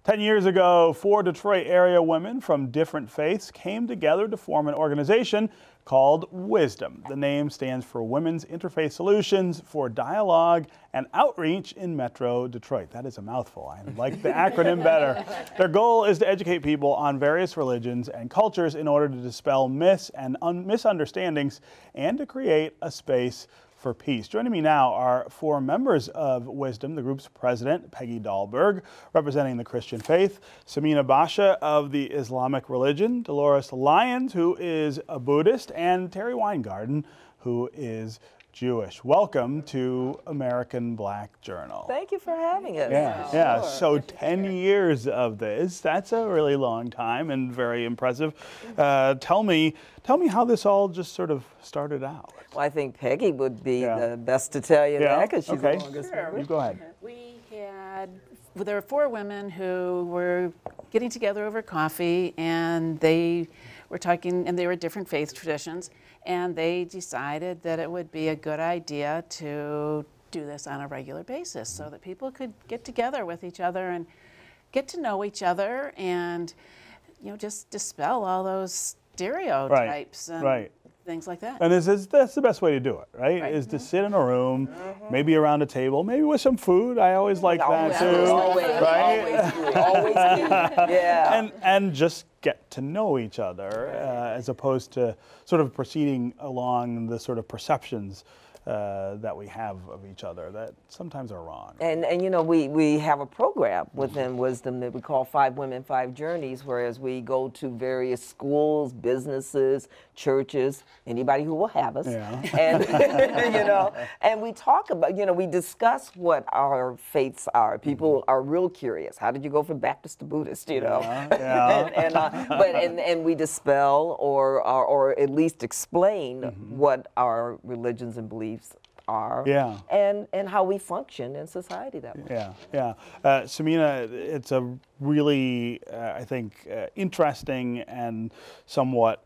10 years ago, 4 Detroit area women from different faiths came together to form an organization called W.I.S.D.O.M. The name stands for Women's Interfaith Solutions for Dialogue and Outreach in Metro Detroit. That is a mouthful. I like the acronym better. Their goal is to educate people on various religions and cultures in order to dispel myths and misunderstandings and to create a space for peace. Joining me now are 4 members of W.I.S.D.O.M, the group's president, Peggy Dalberg, representing the Christian faith, Sameena Basha of the Islamic religion, Delores Lyons, who is a Buddhist, and Teri Weingarden, who is Jewish. Welcome to American Black Journal. Thank you for having us. Yeah. Sure. So 10 years of this, that's a really long time and very impressive. Tell me how this all just sort of started out. Well, I think Peggy would be the best to tell you that because she's the longest member. You go ahead. There were 4 women who were getting together over coffee, and they were talking, and they were different faith traditions, and they decided that it would be a good idea to do this on a regular basis so that people could get together with each other and get to know each other and, you know, just dispel all those stereotypes and things like that. And that's the best way to do it, right? Is to sit in a room, maybe around a table, maybe with some food. I always like that too, right? Always do. Yeah. And just get to know each other as opposed to sort of proceeding along the sort of perceptions that we have of each other that sometimes are wrong. And you know, we have a program within W.I.S.D.O.M that we call 5 Women, 5 Journeys, whereas we go to various schools, businesses, churches, anybody who will have us. And, you know, and we talk about, you know, we discuss what our faiths are. People are real curious. How did you go from Baptist to Buddhist, you know? And we dispel or at least explain what our religions and beliefs are, and how we function in society that way. Sameena, it's a really, I think, interesting and somewhat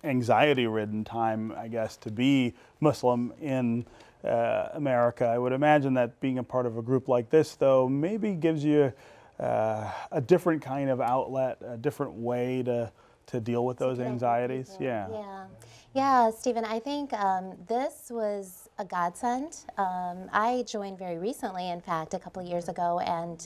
anxiety-ridden time, I guess, to be Muslim in America. I would imagine that being a part of a group like this, though, maybe gives you a different kind of outlet, a different way to deal with those anxieties. Yeah, Stephen, I think this was a godsend. I joined very recently, in fact, a couple of years ago, and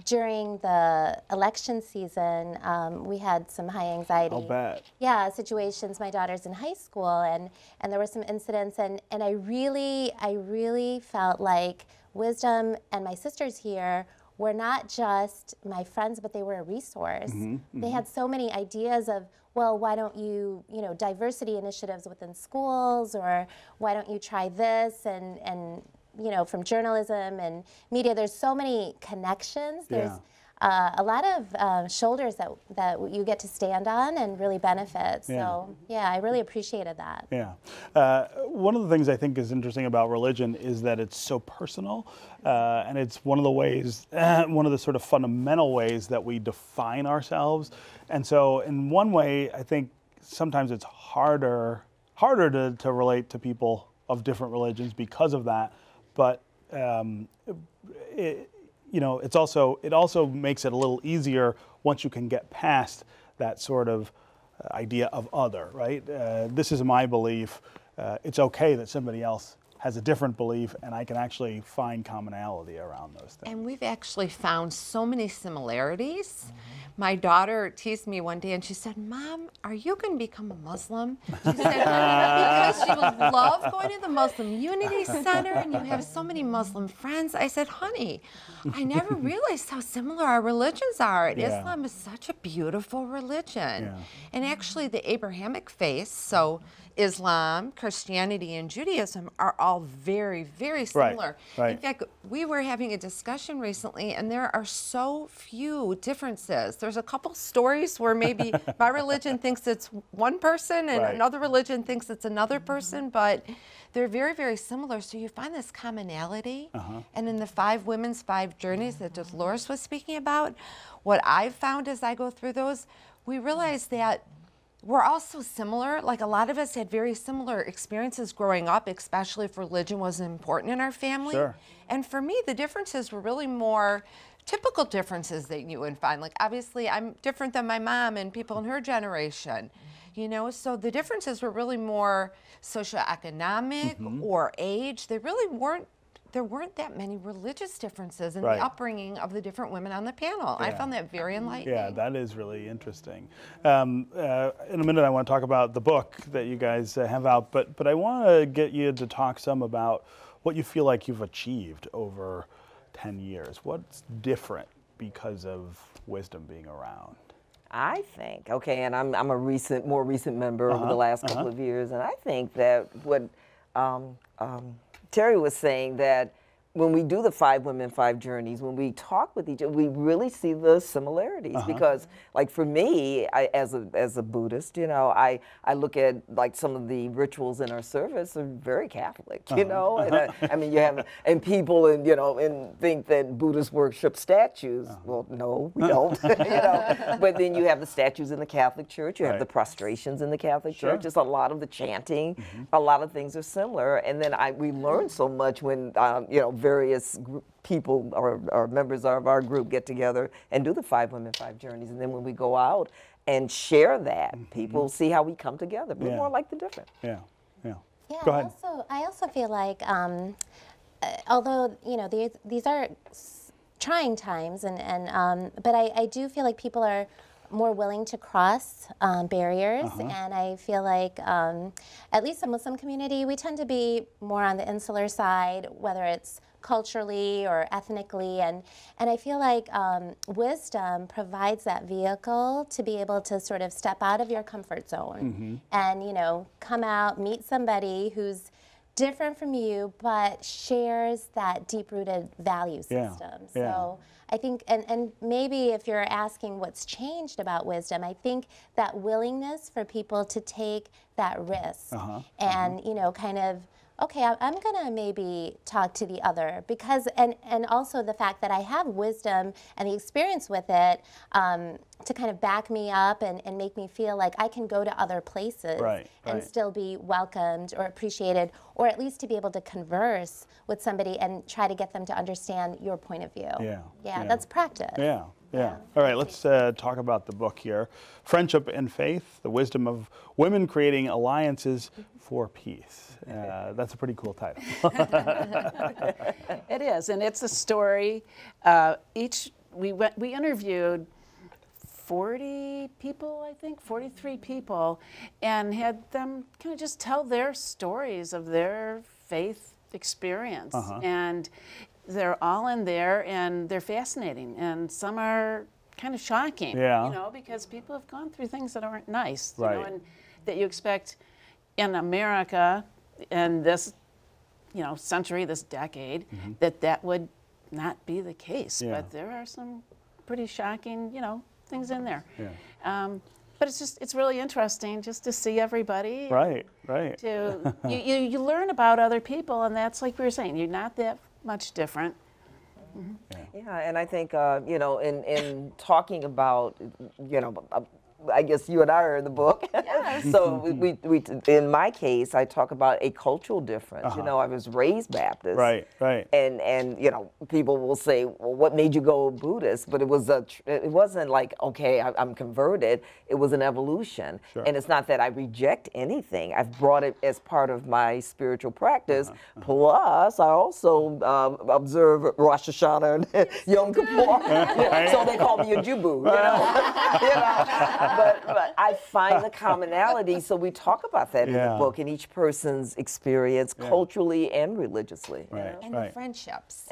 during the election season, we had some high anxiety. I'll bet. Yeah, situations. My daughter's in high school, and there were some incidents, and I really felt like W.I.S.D.O.M and my sisters here were not just my friends, but they were a resource. They had so many ideas of, well, why don't you, diversity initiatives within schools, or why don't you try this, and you know, from journalism and media, there's so many connections. There's a lot of shoulders that you get to stand on and really benefit. So yeah, I really appreciated that. One of the things I think is interesting about religion is that it's so personal, and it's one of the ways, one of the sort of fundamental ways that we define ourselves. And so in one way, I think sometimes it's harder to relate to people of different religions because of that. But it also makes it a little easier once you can get past that sort of idea of other, right? This is my belief. It's okay that somebody else has a different belief, and I can actually find commonality around those things. And we've actually found so many similarities. My daughter teased me one day and she said, "Mom, are you going to become a Muslim?" She said, "Because you love going to the Muslim Unity Center and you have so many Muslim friends." I said, "Honey, I never realized how similar our religions are. Islam is such a beautiful religion." And actually the Abrahamic faiths, so Islam, Christianity, and Judaism are all very, very similar. In fact, we were having a discussion recently, and there are so few differences. There's a couple stories where maybe my religion thinks it's one person and another religion thinks it's another person, but they're very, very similar. So you find this commonality. And in the 5 Women's 5 Journeys that Delores was speaking about, what I've found as I go through those, we realize that we're all so similar. Like a lot of us had very similar experiences growing up, especially if religion wasn't important in our family. Sure. And for me, the differences were really more typical differences that you would find. Like obviously I'm different than my mom and people in her generation, you know, so the differences were really more socioeconomic or age. They really weren't, there weren't that many religious differences in the upbringing of the different women on the panel. I found that very enlightening. Yeah, that is really interesting. In a minute, I want to talk about the book that you guys have out, but I want to get you to talk some about what you feel like you've achieved over 10 years. What's different because of Wisdom being around? I think, okay, and I'm a more recent member over the last couple of years, and I think that what Teri was saying, that when we do the 5 Women, 5 Journeys, when we talk with each other, we really see the similarities. Because, like for me, as a Buddhist, you know, I look at like some of the rituals in our service are very Catholic, you know. And I mean, you have people and and think that Buddhists worship statues. Well, no, we don't. You know, but then you have the statues in the Catholic Church. You have the prostrations in the Catholic Church. Just a lot of the chanting. A lot of things are similar. And then we learn so much when various people or members of our group get together and do the 5 Women, 5 Journeys. And then when we go out and share that, people see how we come together. We're more like the different. Yeah. Yeah, Go ahead. I also feel like, although these are trying times, but I do feel like people are more willing to cross barriers, and I feel like at least the Muslim community, we tend to be more on the insular side, whether it's culturally or ethnically, and I feel like Wisdom provides that vehicle to be able to sort of step out of your comfort zone and come out, meet somebody who's different from you but shares that deep-rooted value system. So I think, and maybe if you're asking what's changed about Wisdom, I think that willingness for people to take that risk and kind of, okay, I'm gonna maybe talk to the other, because, and also the fact that I have wisdom and the experience with it to kind of back me up and make me feel like I can go to other places and still be welcomed or appreciated, or at least to be able to converse with somebody and try to get them to understand your point of view. Yeah, that's practice. Yeah. All right, let's talk about the book here. Friendship and Faith, the Wisdom of Women Creating Alliances for Peace. That's a pretty cool title. It is, and it's a story. We interviewed 40 people, I think, 43 people, and had them kind of just tell their stories of their faith experience. And they're all in there, and they're fascinating, and some are kind of shocking, because people have gone through things that aren't nice, you know, and that you expect in America in this, century, this decade, that would not be the case. But there are some pretty shocking, things in there. But it's really interesting just to see everybody. Right. You learn about other people, and that's like we were saying, you're not that much different. Yeah, and I think in talking about I guess you and I are in the book. So we in my case, I talk about a cultural difference. I was raised Baptist. Right. And people will say, well, what made you go Buddhist? But it wasn't like, okay, I'm converted. It was an evolution. And it's not that I reject anything. I've brought it as part of my spiritual practice. Plus, I also observe Rosh Hashanah and Yom Kippur. So they call me a Jubu. But I find the commonality, so we talk about that in the book, in each person's experience, culturally and religiously. And the friendships.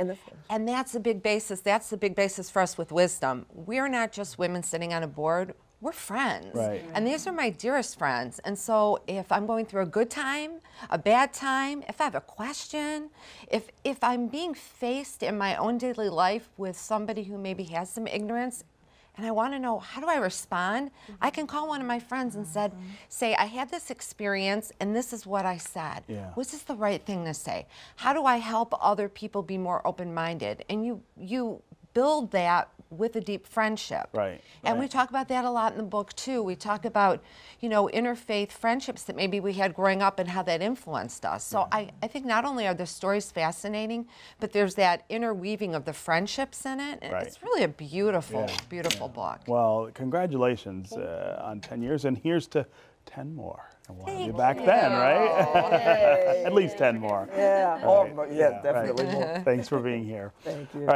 And that's a big basis. That's the big basis for us with Wisdom. We're not just women sitting on a board. We're friends. And these are my dearest friends. And so if I'm going through a good time, a bad time, if I have a question, if I'm being faced in my own daily life with somebody who maybe has some ignorance, and I want to know, how do I respond? I can call one of my friends and say, I had this experience, and this is what I said. Was this the right thing to say? How do I help other people be more open-minded? And you build that with a deep friendship. Right. And we talk about that a lot in the book too. We talk about, you know, interfaith friendships that maybe we had growing up and how that influenced us. So I think not only are the stories fascinating, but there's that interweaving of the friendships in it. Right. It's really a beautiful, beautiful book. Well, congratulations on 10 years, and here's to 10 more. And we'll have you back then, right? At least 10 more. Yeah, Right. yeah, definitely more. Thanks for being here. Thank you.